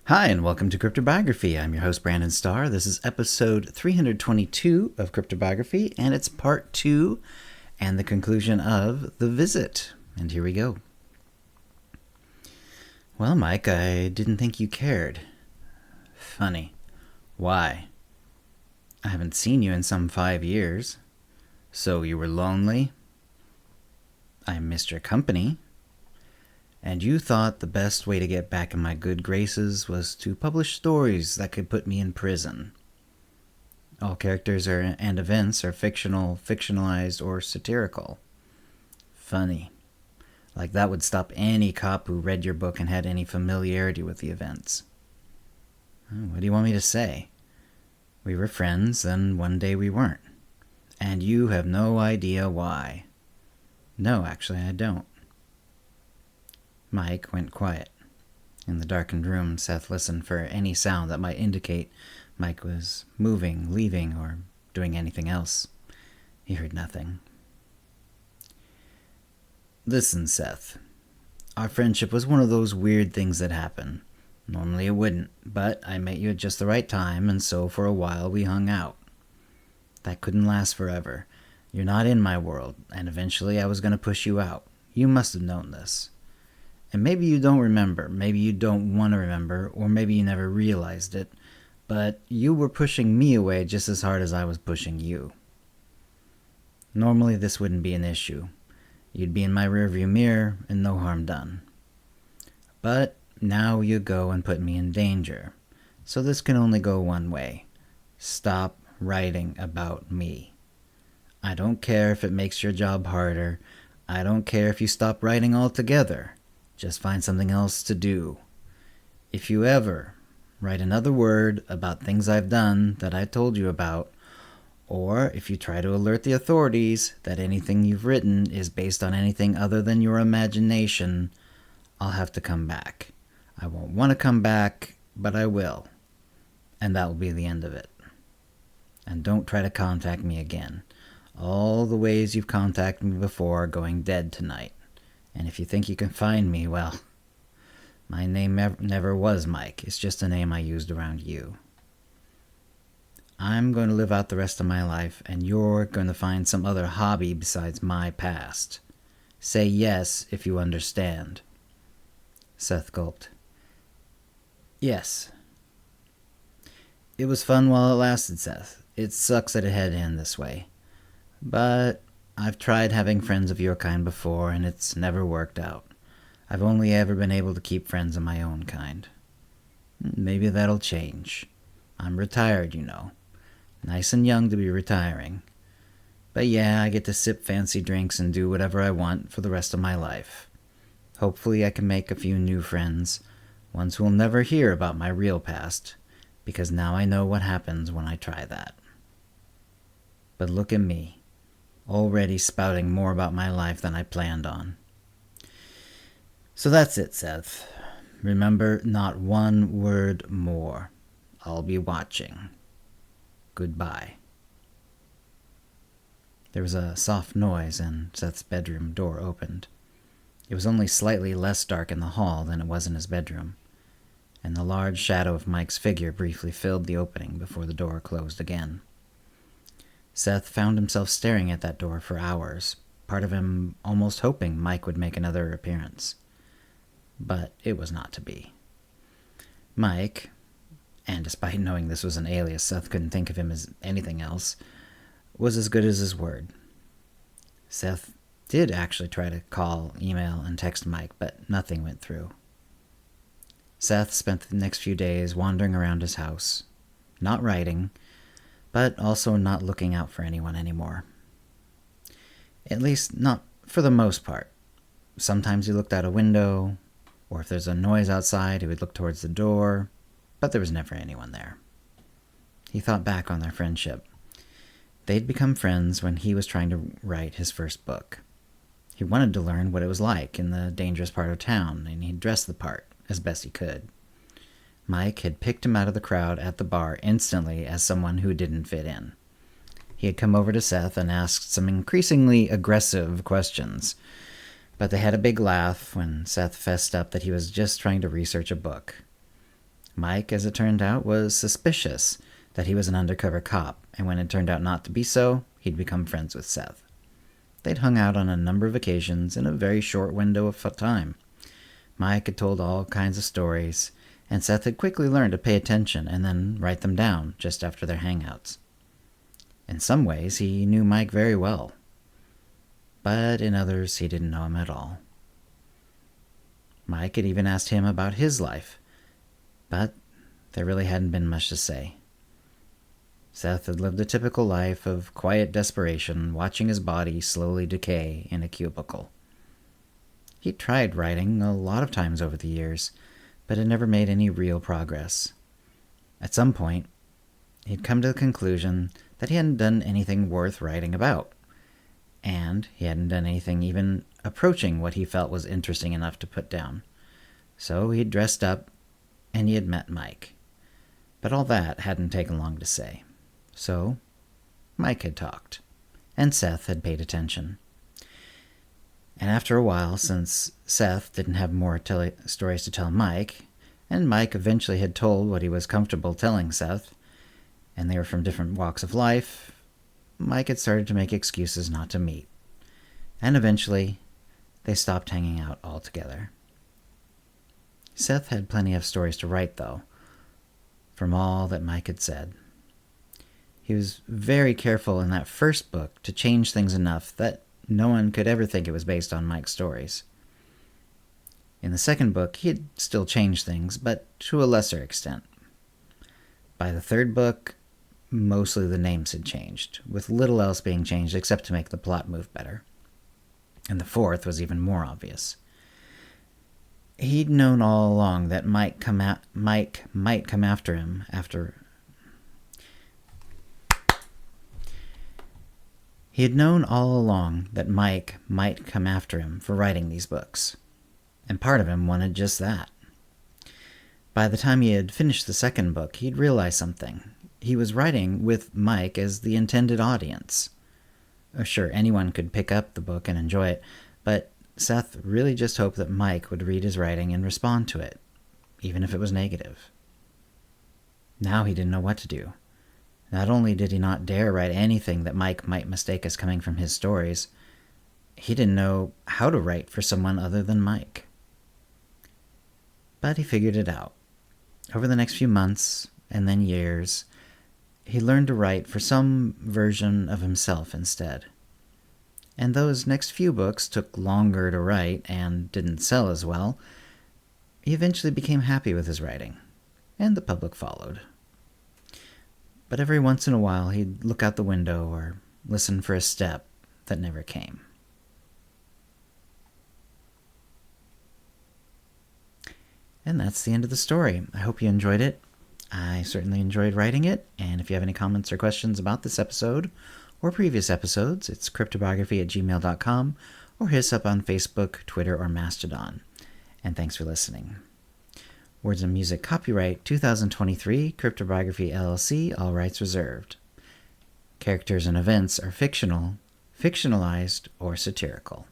Hi, and welcome to CryptoBiography. I'm your host, Brandon Starr. This is episode 322 of CryptoBiography, and it's part 2 and the conclusion of The Visit. And here we go. Well, Mike, I didn't think you cared. Funny. Why? I haven't seen you in some 5 years. So you were lonely? I missed your company. And you thought the best way to get back in my good graces was to publish stories that could put me in prison. All characters and events are fictional, fictionalized, or satirical. Funny. Like that would stop any cop who read your book and had any familiarity with the events. What do you want me to say? We were friends, then one day we weren't. And you have no idea why. No, actually, I don't. Mike went quiet. In the darkened room, Seth listened for any sound that might indicate Mike was moving, leaving, or doing anything else. He heard nothing. Listen, Seth. Our friendship was one of those weird things that happen. Normally it wouldn't, but I met you at just the right time, and so for a while we hung out. That couldn't last forever. You're not in my world, and eventually I was going to push you out. You must have known this. And maybe you don't remember, maybe you don't want to remember, or maybe you never realized it, but you were pushing me away just as hard as I was pushing you. Normally this wouldn't be an issue. You'd be in my rearview mirror and no harm done. But now you go and put me in danger. So this can only go one way. Stop writing about me. I don't care if it makes your job harder. I don't care if you stop writing altogether. Just find something else to do. If you ever write another word about things I've done that I told you about, or if you try to alert the authorities that anything you've written is based on anything other than your imagination, I'll have to come back. I won't want to come back, but I will. And that will be the end of it. And don't try to contact me again. All the ways you've contacted me before are going dead tonight. And if you think you can find me, well, my name never was Mike. It's just a name I used around you. I'm going to live out the rest of my life, and you're going to find some other hobby besides my past. Say yes if you understand. Seth gulped. Yes. It was fun while it lasted, Seth. It sucks that it had to end this way. But I've tried having friends of your kind before, and it's never worked out. I've only ever been able to keep friends of my own kind. Maybe that'll change. I'm retired, you know. Nice and young to be retiring. But yeah, I get to sip fancy drinks and do whatever I want for the rest of my life. Hopefully I can make a few new friends, ones who will never hear about my real past, because now I know what happens when I try that. But look at me. Already spouting more about my life than I planned on. So that's it, Seth. Remember, not one word more. I'll be watching. Goodbye. There was a soft noise and Seth's bedroom door opened. It was only slightly less dark in the hall than it was in his bedroom, and the large shadow of Mike's figure briefly filled the opening before the door closed again. Seth found himself staring at that door for hours, part of him almost hoping Mike would make another appearance. But it was not to be. Mike, and despite knowing this was an alias, Seth couldn't think of him as anything else, was as good as his word. Seth did actually try to call, email, and text Mike, but nothing went through. Seth spent the next few days wandering around his house, not writing, but also not looking out for anyone anymore. At least, not for the most part. Sometimes he looked out a window, or if there's a noise outside, he would look towards the door, but there was never anyone there. He thought back on their friendship. They'd become friends when he was trying to write his first book. He wanted to learn what it was like in the dangerous part of town, and he dressed the part as best he could. Mike had picked him out of the crowd at the bar instantly as someone who didn't fit in. He had come over to Seth and asked some increasingly aggressive questions, but they had a big laugh when Seth fessed up that he was just trying to research a book. Mike, as it turned out, was suspicious that he was an undercover cop, and when it turned out not to be so, he'd become friends with Seth. They'd hung out on a number of occasions in a very short window of time. Mike had told all kinds of stories, and Seth had quickly learned to pay attention and then write them down just after their hangouts. In some ways, he knew Mike very well, but in others, he didn't know him at all. Mike had even asked him about his life, but there really hadn't been much to say. Seth had lived a typical life of quiet desperation, watching his body slowly decay in a cubicle. He'd tried writing a lot of times over the years, but had never made any real progress. At some point, he'd come to the conclusion that he hadn't done anything worth writing about, and he hadn't done anything even approaching what he felt was interesting enough to put down. So he'd dressed up, and he had met Mike. But all that hadn't taken long to say. So, Mike had talked, and Seth had paid attention. And after a while, since Seth didn't have more stories to tell Mike, and Mike eventually had told what he was comfortable telling Seth, and they were from different walks of life, Mike had started to make excuses not to meet. And eventually, they stopped hanging out altogether. Seth had plenty of stories to write, though, from all that Mike had said. He was very careful in that first book to change things enough that no one could ever think it was based on Mike's stories. In the second book, he had still changed things, but to a lesser extent. By the third book, mostly the names had changed, with little else being changed except to make the plot move better. And the fourth was even more obvious. He'd known all along that Mike might come after him He had known all along that Mike might come after him for writing these books, and part of him wanted just that. By the time he had finished the second book, he'd realized something. He was writing with Mike as the intended audience. Sure, anyone could pick up the book and enjoy it, but Seth really just hoped that Mike would read his writing and respond to it, even if it was negative. Now he didn't know what to do. Not only did he not dare write anything that Mike might mistake as coming from his stories, he didn't know how to write for someone other than Mike. But he figured it out. Over the next few months, and then years, he learned to write for some version of himself instead. And those next few books took longer to write and didn't sell as well. He eventually became happy with his writing, and the public followed. But every once in a while, he'd look out the window or listen for a step that never came. And that's the end of the story. I hope you enjoyed it. I certainly enjoyed writing it, and if you have any comments or questions about this episode or previous episodes, it's cryptobiography@gmail.com, or hit us up on Facebook, Twitter, or Mastodon. And thanks for listening. Words and music copyright 2023, CryptoBiography LLC, all rights reserved. Characters and events are fictional, fictionalized, or satirical.